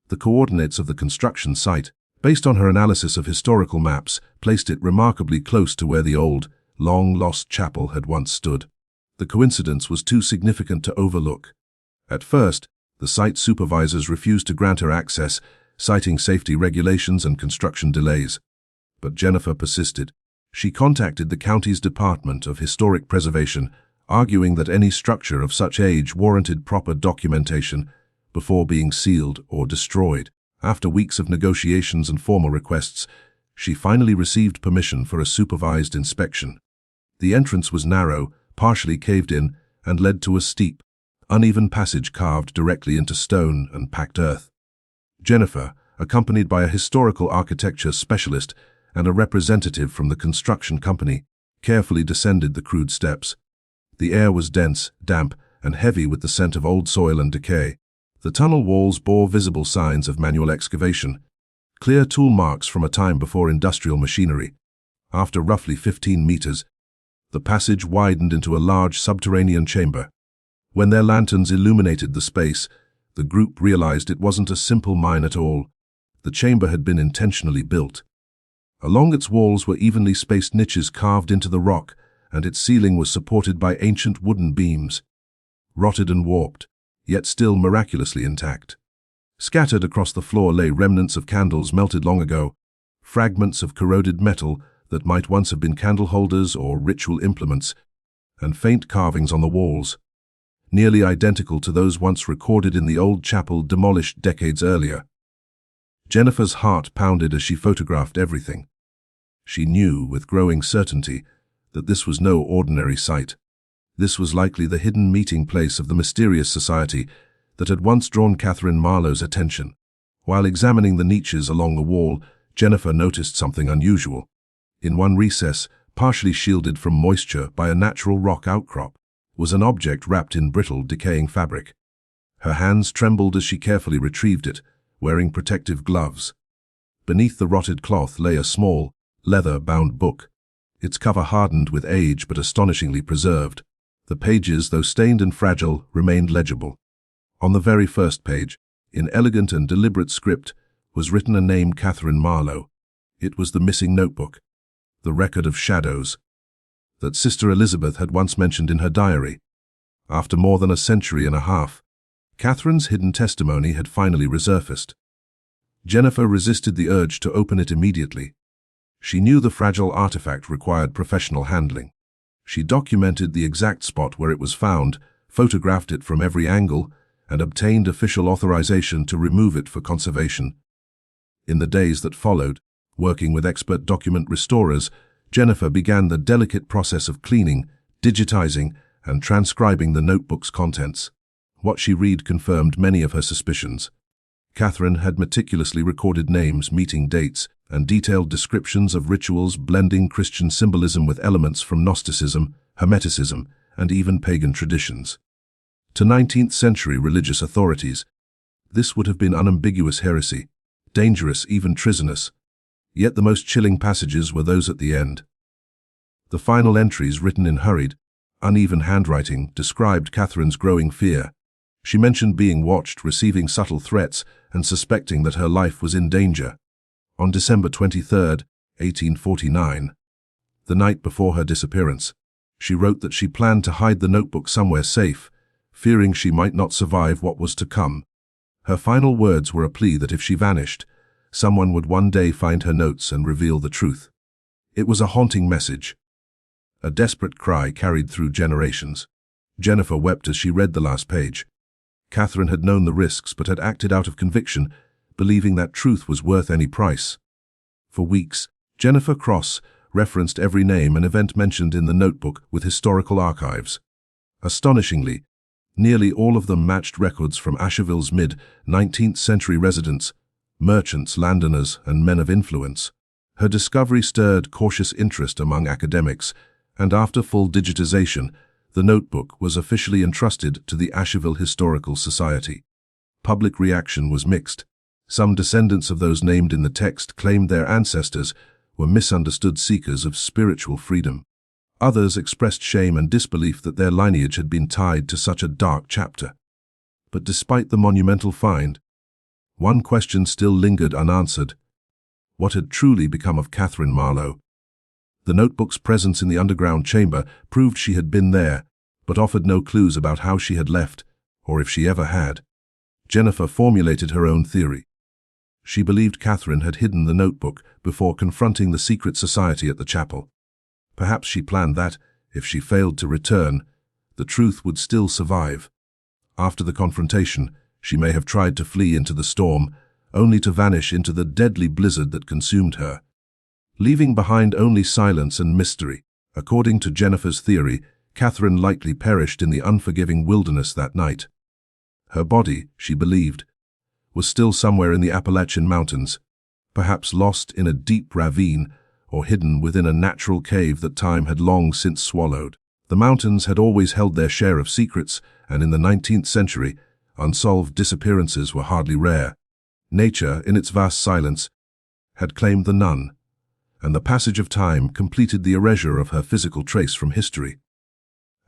Speaker 1: The coordinates of the construction site, based on her analysis of historical maps, placed it remarkably close to where the old, long-lost chapel had once stood. The coincidence was too significant to overlook. At first, the site supervisors refused to grant her access, citing safety regulations and construction delays. But Jennifer persisted. She contacted the county's Department of Historic Preservation, arguing that any structure of such age warranted proper documentation before being sealed or destroyed. After weeks of negotiations and formal requests, she finally received permission for a supervised inspection. The entrance was narrow, partially caved in, and led to a steep, uneven passage carved directly into stone and packed earth. Jennifer, accompanied by a historical architecture specialist and a representative from the construction company, carefully descended the crude steps. The air was dense, damp, and heavy with the scent of old soil and decay. The tunnel walls bore visible signs of manual excavation, clear tool marks from a time before industrial machinery. After roughly 15 meters, the passage widened into a large subterranean chamber. When their lanterns illuminated the space, the group realized it wasn't a simple mine at all. The chamber had been intentionally built. Along its walls were evenly spaced niches carved into the rock, and its ceiling was supported by ancient wooden beams, rotted and warped, yet still miraculously intact. Scattered across the floor lay remnants of candles melted long ago, fragments of corroded metal that might once have been candle holders or ritual implements, and faint carvings on the walls, nearly identical to those once recorded in the old chapel demolished decades earlier. Jennifer's heart pounded as she photographed everything. She knew with growing certainty that this was no ordinary site. This was likely the hidden meeting place of the mysterious society that had once drawn Catherine Marlowe's attention. While examining the niches along the wall, Jennifer noticed something unusual. In one recess, partially shielded from moisture by a natural rock outcrop, was an object wrapped in brittle, decaying fabric. Her hands trembled as she carefully retrieved it, wearing protective gloves. Beneath the rotted cloth lay a small, leather-bound book, its cover hardened with age but astonishingly preserved. The pages, though stained and fragile, remained legible. On the very first page, in elegant and deliberate script, was written a name: Catherine Marlowe. It was the missing notebook, the record of shadows, that Sister Elizabeth had once mentioned in her diary. After more than a century and a half, Catherine's hidden testimony had finally resurfaced. Jennifer resisted the urge to open it immediately. She knew the fragile artifact required professional handling. She documented the exact spot where it was found, photographed it from every angle, and obtained official authorization to remove it for conservation. In the days that followed, working with expert document restorers, Jennifer began the delicate process of cleaning, digitizing, and transcribing the notebook's contents. What she read confirmed many of her suspicions. Catherine had meticulously recorded names, meeting dates, and detailed descriptions of rituals blending Christian symbolism with elements from Gnosticism, Hermeticism, and even pagan traditions. To 19th-century religious authorities, this would have been unambiguous heresy, dangerous, even treasonous. Yet the most chilling passages were those at the end. The final entries, written in hurried, uneven handwriting, described Catherine's growing fear. She mentioned being watched, receiving subtle threats, and suspecting that her life was in danger. On December 23, 1849, the night before her disappearance, she wrote that she planned to hide the notebook somewhere safe, fearing she might not survive what was to come. Her final words were a plea that if she vanished, someone would one day find her notes and reveal the truth. It was a haunting message, a desperate cry carried through generations. Jennifer wept as she read the last page. Catherine had known the risks but had acted out of conviction, believing that truth was worth any price. For weeks, Jennifer Cross referenced every name and event mentioned in the notebook with historical archives. Astonishingly, nearly all of them matched records from Asheville's mid-19th century residents, merchants, landowners, and men of influence. Her discovery stirred cautious interest among academics, and after full digitization, the notebook was officially entrusted to the Asheville Historical Society. Public reaction was mixed. Some descendants of those named in the text claimed their ancestors were misunderstood seekers of spiritual freedom. Others expressed shame and disbelief that their lineage had been tied to such a dark chapter. But despite the monumental find, one question still lingered unanswered. What had truly become of Catherine Marlowe? The notebook's presence in the underground chamber proved she had been there, but offered no clues about how she had left, or if she ever had. Jennifer formulated her own theory. She believed Catherine had hidden the notebook before confronting the secret society at the chapel. Perhaps she planned that, if she failed to return, the truth would still survive. After the confrontation, she may have tried to flee into the storm, only to vanish into the deadly blizzard that consumed her, leaving behind only silence and mystery. According to Jennifer's theory, Catherine likely perished in the unforgiving wilderness that night. Her body, she believed, was still somewhere in the Appalachian Mountains, perhaps lost in a deep ravine or hidden within a natural cave that time had long since swallowed. The mountains had always held their share of secrets, and in the 19th century, unsolved disappearances were hardly rare. Nature, in its vast silence, had claimed the nun, and the passage of time completed the erasure of her physical trace from history.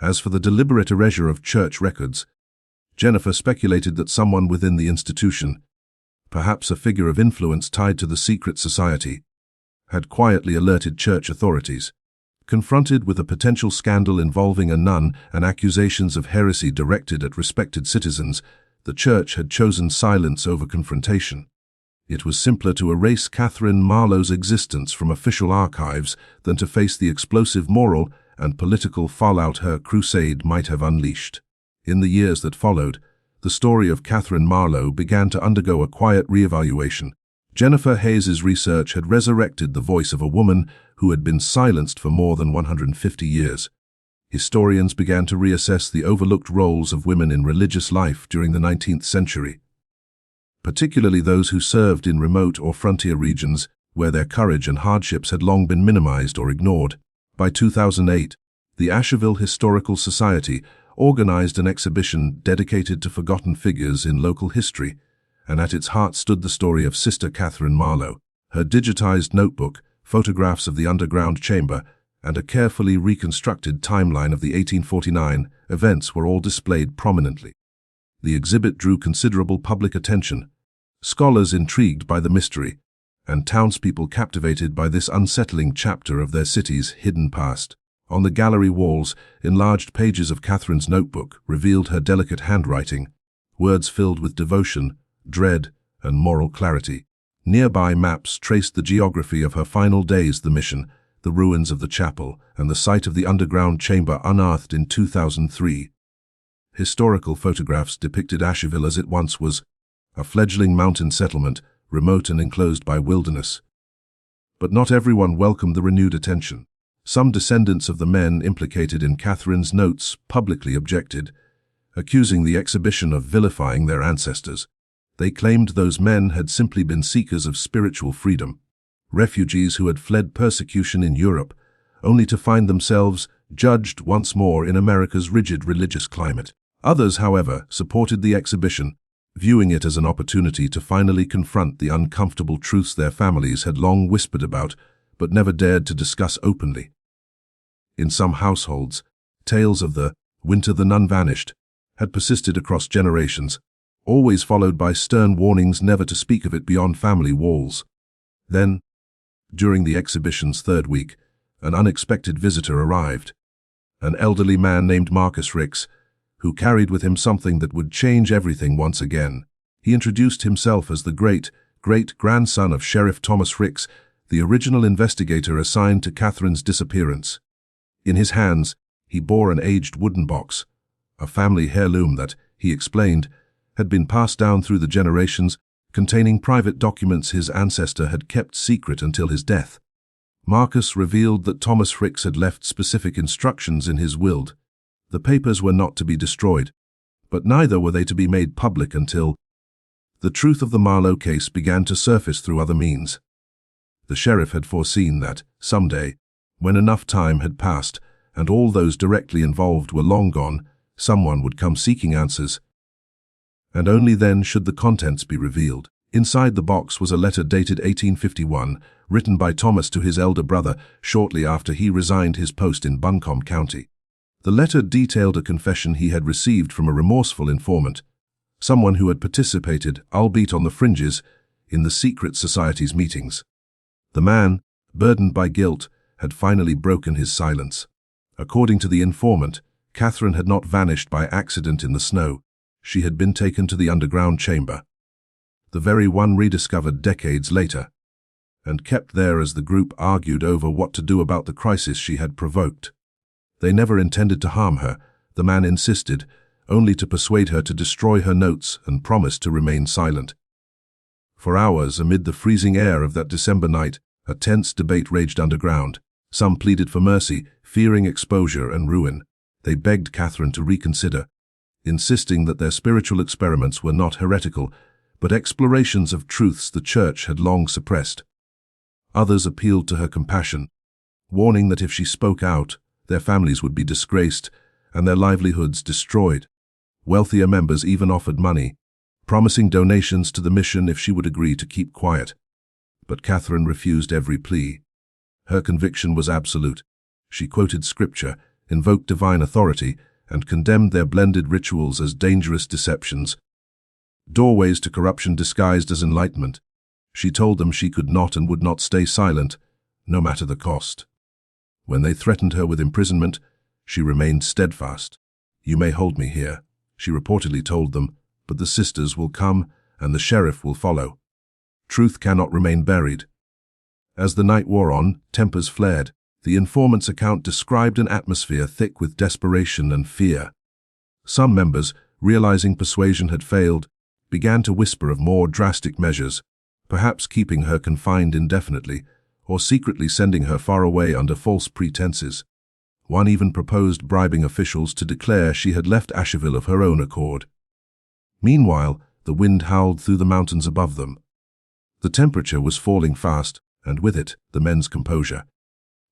Speaker 1: As for the deliberate erasure of church records, Jennifer speculated that someone within the institution, perhaps a figure of influence tied to the secret society, had quietly alerted church authorities. Confronted with a potential scandal involving a nun and accusations of heresy directed at respected citizens, the church had chosen silence over confrontation. It was simpler to erase Catherine Marlowe's existence from official archives than to face the explosive moral and political fallout her crusade might have unleashed. In the years that followed, the story of Catherine Marlowe began to undergo a quiet reevaluation. Jennifer Hayes's research had resurrected the voice of a woman who had been silenced for more than 150 years. Historians began to reassess the overlooked roles of women in religious life during the 19th century, particularly those who served in remote or frontier regions where their courage and hardships had long been minimized or ignored. By 2008, the Asheville Historical Society organized an exhibition dedicated to forgotten figures in local history, and at its heart stood the story of Sister Catherine Marlowe. Her digitized notebook, photographs of the underground chamber, and a carefully reconstructed timeline of the 1849 events were all displayed prominently. The exhibit drew considerable public attention, scholars intrigued by the mystery, and townspeople captivated by this unsettling chapter of their city's hidden past. On the gallery walls, enlarged pages of Catherine's notebook revealed her delicate handwriting, words filled with devotion, dread, and moral clarity. Nearby maps traced the geography of her final days, the mission, the ruins of the chapel, and the site of the underground chamber unearthed in 2003. Historical photographs depicted Asheville as it once was, a fledgling mountain settlement, remote and enclosed by wilderness. But not everyone welcomed the renewed attention. Some descendants of the men implicated in Catherine's notes publicly objected, accusing the exhibition of vilifying their ancestors. They claimed those men had simply been seekers of spiritual freedom, refugees who had fled persecution in Europe, only to find themselves judged once more in America's rigid religious climate. Others, however, supported the exhibition, viewing it as an opportunity to finally confront the uncomfortable truths their families had long whispered about but never dared to discuss openly. In some households, tales of the winter the nun vanished had persisted across generations, always followed by stern warnings never to speak of it beyond family walls. Then, during the exhibition's third week, an unexpected visitor arrived, an elderly man named Marcus Ricks, who carried with him something that would change everything once again. He introduced himself as the great-great-grandson of Sheriff Thomas Ricks, the original investigator assigned to Catherine's disappearance. In his hands, he bore an aged wooden box, a family heirloom that, he explained, had been passed down through the generations, containing private documents his ancestor had kept secret until his death. Marcus revealed that Thomas Ricks had left specific instructions in his will. The papers were not to be destroyed, but neither were they to be made public until the truth of the Marlowe case began to surface through other means. The sheriff had foreseen that, someday, when enough time had passed and all those directly involved were long gone, someone would come seeking answers, and only then should the contents be revealed. Inside the box was a letter dated 1851, written by Thomas to his elder brother shortly after he resigned his post in Buncombe County. The letter detailed a confession he had received from a remorseful informant, someone who had participated, albeit on the fringes, in the secret society's meetings. The man, burdened by guilt, had finally broken his silence. According to the informant, Catherine had not vanished by accident in the snow. She had been taken to the underground chamber, the very one rediscovered decades later, and kept there as the group argued over what to do about the crisis she had provoked. They never intended to harm her, the man insisted, only to persuade her to destroy her notes and promise to remain silent. For hours, amid the freezing air of that December night, a tense debate raged underground. Some pleaded for mercy, fearing exposure and ruin. They begged Catherine to reconsider, insisting that their spiritual experiments were not heretical, but explorations of truths the Church had long suppressed. Others appealed to her compassion, warning that if she spoke out, their families would be disgraced and their livelihoods destroyed. Wealthier members even offered money, promising donations to the mission if she would agree to keep quiet. But Catherine refused every plea. Her conviction was absolute. She quoted scripture, invoked divine authority, and condemned their blended rituals as dangerous deceptions. Doorways to corruption disguised as enlightenment. She told them she could not and would not stay silent, no matter the cost. When they threatened her with imprisonment, she remained steadfast. "You may hold me here," she reportedly told them, "but the sisters will come and the sheriff will follow. Truth cannot remain buried." As the night wore on, tempers flared. The informant's account described an atmosphere thick with desperation and fear. Some members, realizing persuasion had failed, began to whisper of more drastic measures, perhaps keeping her confined indefinitely, or secretly sending her far away under false pretenses. One even proposed bribing officials to declare she had left Asheville of her own accord. Meanwhile, the wind howled through the mountains above them. The temperature was falling fast, and with it, the men's composure.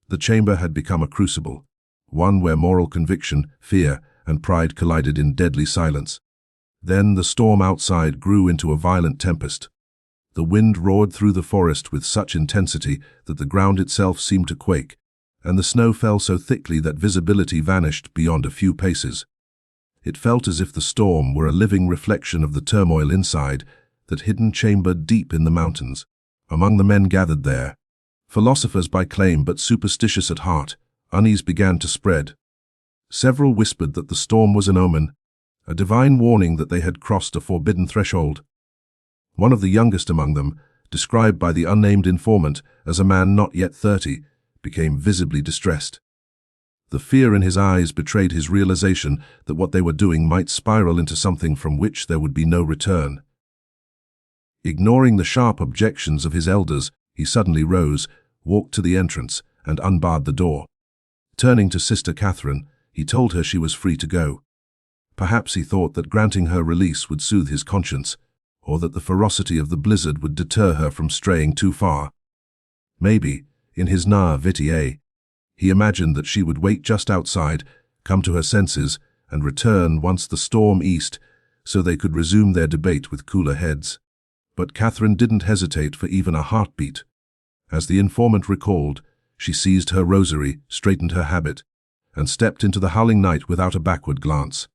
Speaker 1: The chamber had become a crucible, one where moral conviction, fear, and pride collided in deadly silence. Then the storm outside grew into a violent tempest. The wind roared through the forest with such intensity that the ground itself seemed to quake, and the snow fell so thickly that visibility vanished beyond a few paces. It felt as if the storm were a living reflection of the turmoil inside, that hidden chamber deep in the mountains. Among the men gathered there, philosophers by claim but superstitious at heart, unease began to spread. Several whispered that the storm was an omen, a divine warning that they had crossed a forbidden threshold. One of the youngest among them, described by the unnamed informant as a man not yet 30, became visibly distressed. The fear in his eyes betrayed his realization that what they were doing might spiral into something from which there would be no return. Ignoring the sharp objections of his elders, he suddenly rose, walked to the entrance, and unbarred the door. Turning to Sister Catherine, he told her she was free to go. Perhaps he thought that granting her release would soothe his conscience, or that the ferocity of the blizzard would deter her from straying too far. Maybe, in his naivete, he imagined that she would wait just outside, come to her senses, and return once the storm eased, so they could resume their debate with cooler heads. But Catherine didn't hesitate for even a heartbeat. As the informant recalled, she seized her rosary, straightened her habit, and stepped into the howling night without a backward glance.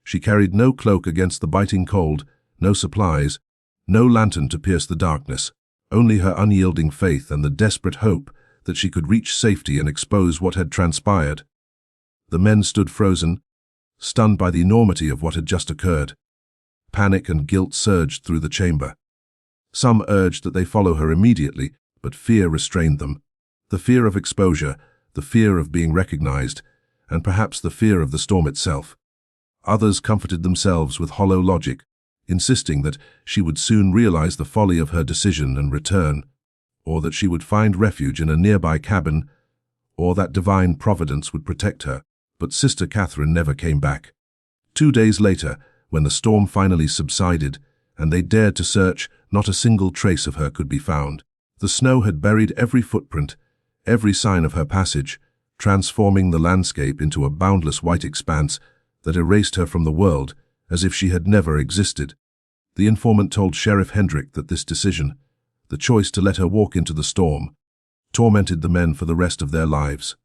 Speaker 1: She carried no cloak against the biting cold, no supplies, no lantern to pierce the darkness, only her unyielding faith and the desperate hope that she could reach safety and expose what had transpired. The men stood frozen, stunned by the enormity of what had just occurred. Panic and guilt surged through the chamber. Some urged that they follow her immediately, but fear restrained them. The fear of exposure, the fear of being recognized, and perhaps the fear of the storm itself. Others comforted themselves with hollow logic, insisting that she would soon realize the folly of her decision and return, or that she would find refuge in a nearby cabin, or that divine providence would protect her. But Sister Catherine never came back. 2 days later, when the storm finally subsided, and they dared to search, not a single trace of her could be found. The snow had buried every footprint, every sign of her passage, transforming the landscape into a boundless white expanse that erased her from the world as if she had never existed. The informant told Sheriff Hendrick that this decision, the choice to let her walk into the storm, tormented the men for the rest of their lives.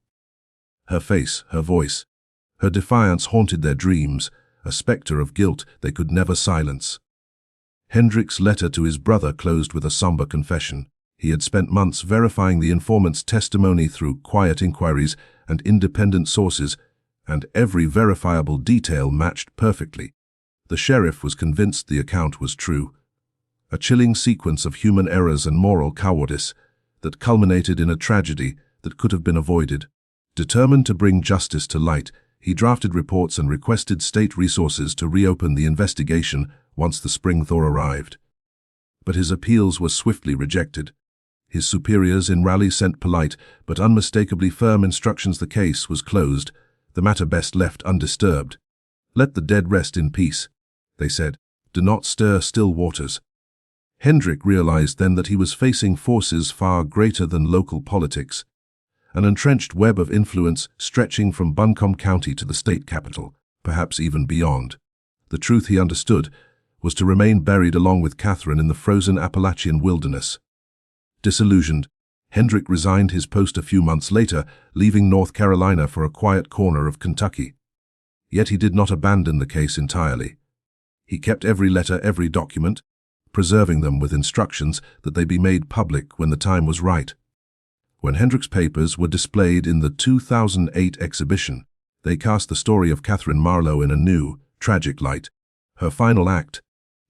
Speaker 1: Her face, her voice, her defiance haunted their dreams, a specter of guilt they could never silence. Hendrick's letter to his brother closed with a somber confession. He had spent months verifying the informant's testimony through quiet inquiries and independent sources, and every verifiable detail matched perfectly. The sheriff was convinced the account was true. A chilling sequence of human errors and moral cowardice that culminated in a tragedy that could have been avoided. Determined to bring justice to light, he drafted reports and requested state resources to reopen the investigation once the spring thaw arrived. But his appeals were swiftly rejected. His superiors in Raleigh sent polite but unmistakably firm instructions the case was closed, the matter best left undisturbed. "Let the dead rest in peace," they said. "Do not stir still waters." Hendrick realized then that he was facing forces far greater than local politics, an entrenched web of influence stretching from Buncombe County to the state capital, perhaps even beyond. The truth, he understood, was to remain buried along with Catherine in the frozen Appalachian wilderness. Disillusioned, Hendrick resigned his post a few months later, leaving North Carolina for a quiet corner of Kentucky. Yet he did not abandon the case entirely. He kept every letter, every document, preserving them with instructions that they be made public when the time was right. When Hendrick's papers were displayed in the 2008 exhibition, they cast the story of Catherine Marlowe in a new, tragic light. Her final act,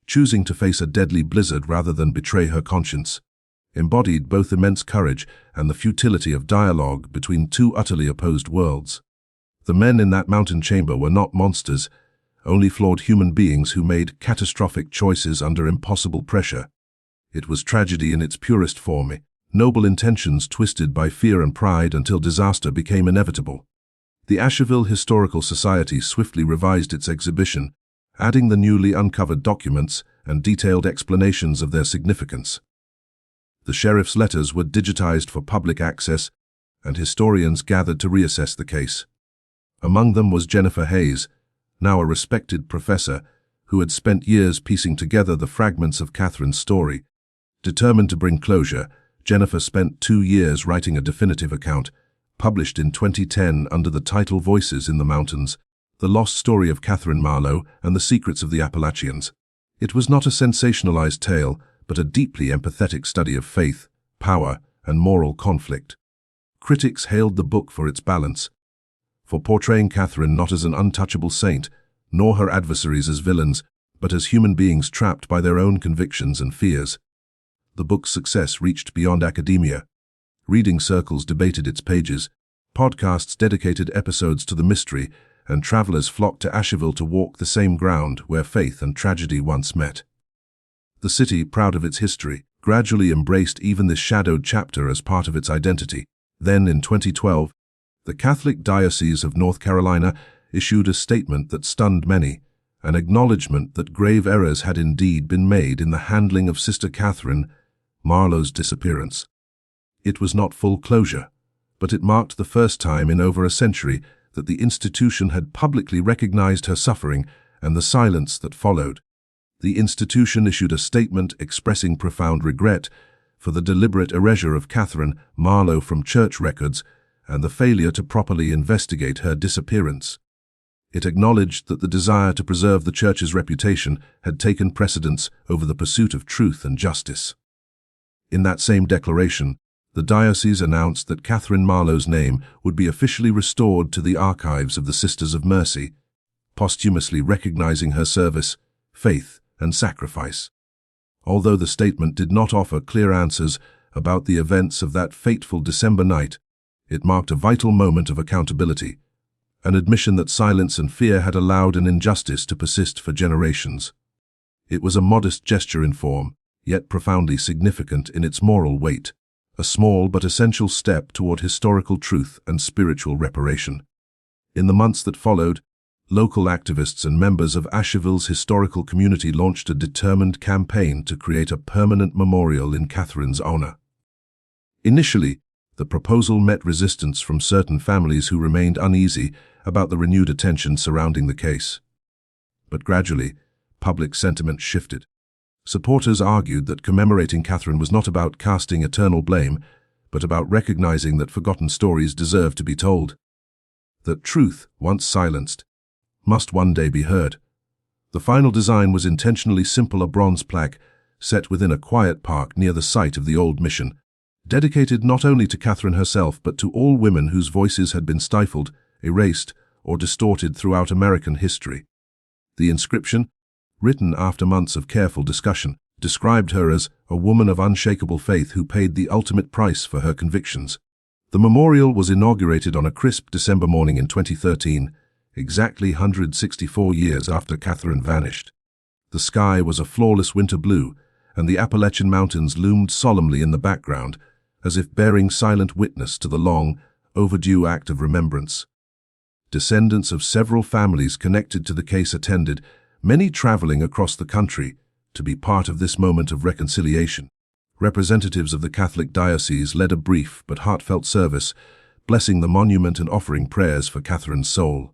Speaker 1: choosing to face a deadly blizzard rather than betray her conscience, embodied both immense courage and the futility of dialogue between two utterly opposed worlds. The men in that mountain chamber were not monsters, only flawed human beings who made catastrophic choices under impossible pressure. It was tragedy in its purest form, noble intentions twisted by fear and pride until disaster became inevitable. The Asheville Historical Society swiftly revised its exhibition, adding the newly uncovered documents and detailed explanations of their significance. The sheriff's letters were digitized for public access, and historians gathered to reassess the case. Among them was Jennifer Hayes, now a respected professor, who had spent years piecing together the fragments of Catherine's story. Determined to bring closure, Jennifer spent 2 years writing a definitive account, published in 2010 under the title Voices in the Mountains, The Lost Story of Catherine Marlowe and the Secrets of the Appalachians. It was not a sensationalized tale, but a deeply empathetic study of faith, power, and moral conflict. Critics hailed the book for its balance, for portraying Catherine not as an untouchable saint, nor her adversaries as villains, but as human beings trapped by their own convictions and fears. The book's success reached beyond academia. Reading circles debated its pages, podcasts dedicated episodes to the mystery, and travelers flocked to Asheville to walk the same ground where faith and tragedy once met. The city, proud of its history, gradually embraced even this shadowed chapter as part of its identity. Then, in 2012, the Catholic Diocese of North Carolina issued a statement that stunned many, an acknowledgement that grave errors had indeed been made in the handling of Sister Catherine Marlowe's disappearance. It was not full closure, but it marked the first time in over a century that the institution had publicly recognized her suffering and the silence that followed. The institution issued a statement expressing profound regret for the deliberate erasure of Catherine Marlowe from church records and the failure to properly investigate her disappearance. It acknowledged that the desire to preserve the church's reputation had taken precedence over the pursuit of truth and justice. In that same declaration, the diocese announced that Catherine Marlowe's name would be officially restored to the archives of the Sisters of Mercy, posthumously recognizing her service, faith, and sacrifice. Although the statement did not offer clear answers about the events of that fateful December night, it marked a vital moment of accountability, an admission that silence and fear had allowed an injustice to persist for generations. It was a modest gesture in form, yet profoundly significant in its moral weight, a small but essential step toward historical truth and spiritual reparation. In the months that followed, local activists and members of Asheville's historical community launched a determined campaign to create a permanent memorial in Catherine's honor. Initially, the proposal met resistance from certain families who remained uneasy about the renewed attention surrounding the case. But gradually, public sentiment shifted. Supporters argued that commemorating Catherine was not about casting eternal blame, but about recognizing that forgotten stories deserve to be told. That truth, once silenced, must one day be heard. The final design was intentionally simple, a bronze plaque set within a quiet park near the site of the old mission, dedicated not only to Catherine herself but to all women whose voices had been stifled, erased, or distorted throughout American history. The inscription, written after months of careful discussion, described her as a woman of unshakable faith who paid the ultimate price for her convictions. The memorial was inaugurated on a crisp December morning in 2013, exactly 164 years after Catherine vanished. The sky was a flawless winter blue, and the Appalachian Mountains loomed solemnly in the background, as if bearing silent witness to the long, overdue act of remembrance. Descendants of several families connected to the case attended, many traveling across the country, to be part of this moment of reconciliation. Representatives of the Catholic Diocese led a brief but heartfelt service, blessing the monument and offering prayers for Catherine's soul.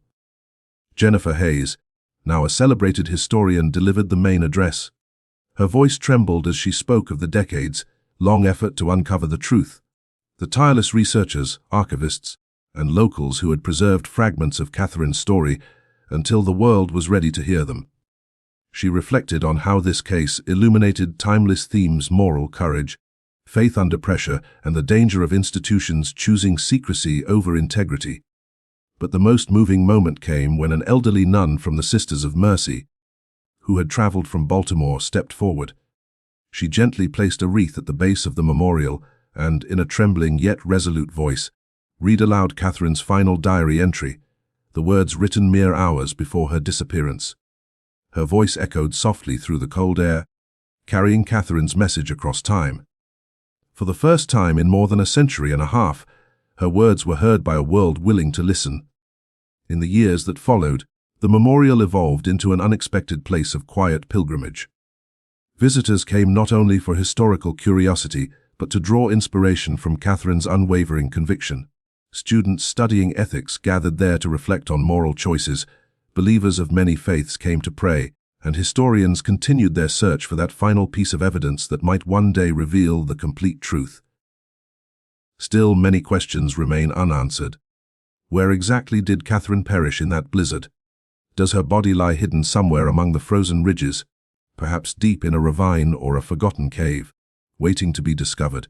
Speaker 1: Jennifer Hayes, now a celebrated historian, delivered the main address. Her voice trembled as she spoke of the decades-long effort to uncover the truth, The tireless researchers, archivists, and locals who had preserved fragments of Catherine's story until the world was ready to hear them. She reflected on how this case illuminated timeless themes: moral courage, faith under pressure, and the danger of institutions choosing secrecy over integrity. But the most moving moment came when an elderly nun from the Sisters of Mercy, who had traveled from Baltimore, stepped forward. She gently placed a wreath at the base of the memorial and, in a trembling yet resolute voice, read aloud Catherine's final diary entry, the words written mere hours before her disappearance. Her voice echoed softly through the cold air, carrying Catherine's message across time. For the first time in more than a century and a half, her words were heard by a world willing to listen. In the years that followed, the memorial evolved into an unexpected place of quiet pilgrimage. Visitors came not only for historical curiosity, but to draw inspiration from Catherine's unwavering conviction. Students studying ethics gathered there to reflect on moral choices, believers of many faiths came to pray, and historians continued their search for that final piece of evidence that might one day reveal the complete truth. Still, many questions remain unanswered. Where exactly did Catherine perish in that blizzard? Does her body lie hidden somewhere among the frozen ridges, perhaps deep in a ravine or a forgotten cave, waiting to be discovered?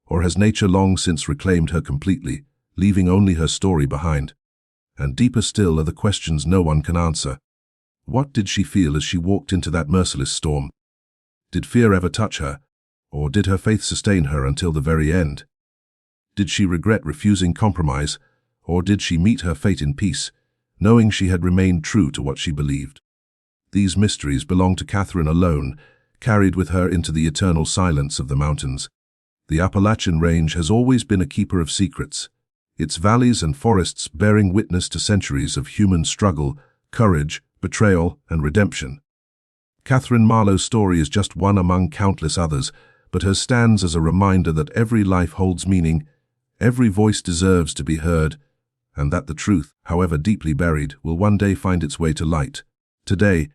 Speaker 1: Or has nature long since reclaimed her completely, leaving only her story behind? And deeper still are the questions no one can answer. What did she feel as she walked into that merciless storm? Did fear ever touch her, or did her faith sustain her until the very end? Did she regret refusing compromise, or did she meet her fate in peace, knowing she had remained true to what she believed? These mysteries belong to Catherine alone, carried with her into the eternal silence of the mountains. The Appalachian Range has always been a keeper of secrets, its valleys and forests bearing witness to centuries of human struggle, courage, betrayal, and redemption. Catherine Marlowe's story is just one among countless others, but hers stands as a reminder that every life holds meaning, every voice deserves to be heard, and that the truth, however deeply buried, will one day find its way to light. Today,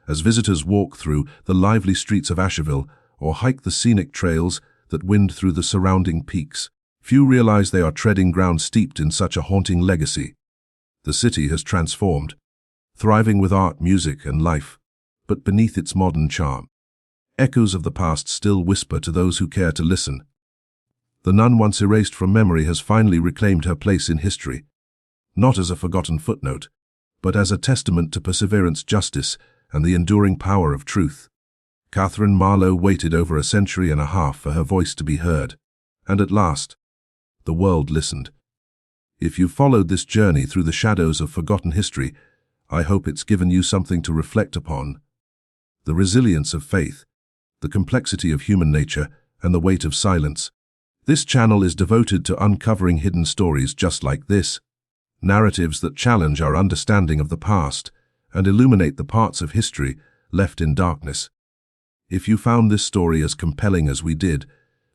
Speaker 1: as visitors walk through the lively streets of Asheville or hike the scenic trails that wind through the surrounding peaks, few realize they are treading ground steeped in such a haunting legacy. The city has transformed, thriving with art, music, and life, but beneath its modern charm, echoes of the past still whisper to those who care to listen. The nun once erased from memory has finally reclaimed her place in history, not as a forgotten footnote, but as a testament to perseverance, justice, and the enduring power of truth. Catherine Marlowe waited over a century and a half for her voice to be heard, and at last, the world listened. If you followed this journey through the shadows of forgotten history, I hope it's given you something to reflect upon. The resilience of faith, the complexity of human nature, and the weight of silence. This channel is devoted to uncovering hidden stories just like this, narratives that challenge our understanding of the past and illuminate the parts of history left in darkness. If you found this story as compelling as we did,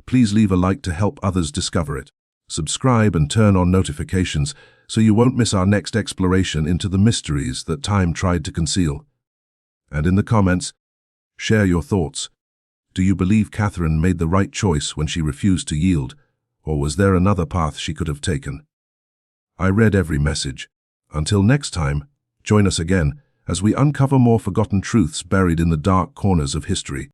Speaker 1: please leave a like to help others discover it. Subscribe and turn on notifications so you won't miss our next exploration into the mysteries that time tried to conceal. And in the comments, share your thoughts. Do you believe Catherine made the right choice when she refused to yield, or was there another path she could have taken? I read every message. Until next time, join us again as we uncover more forgotten truths buried in the dark corners of history.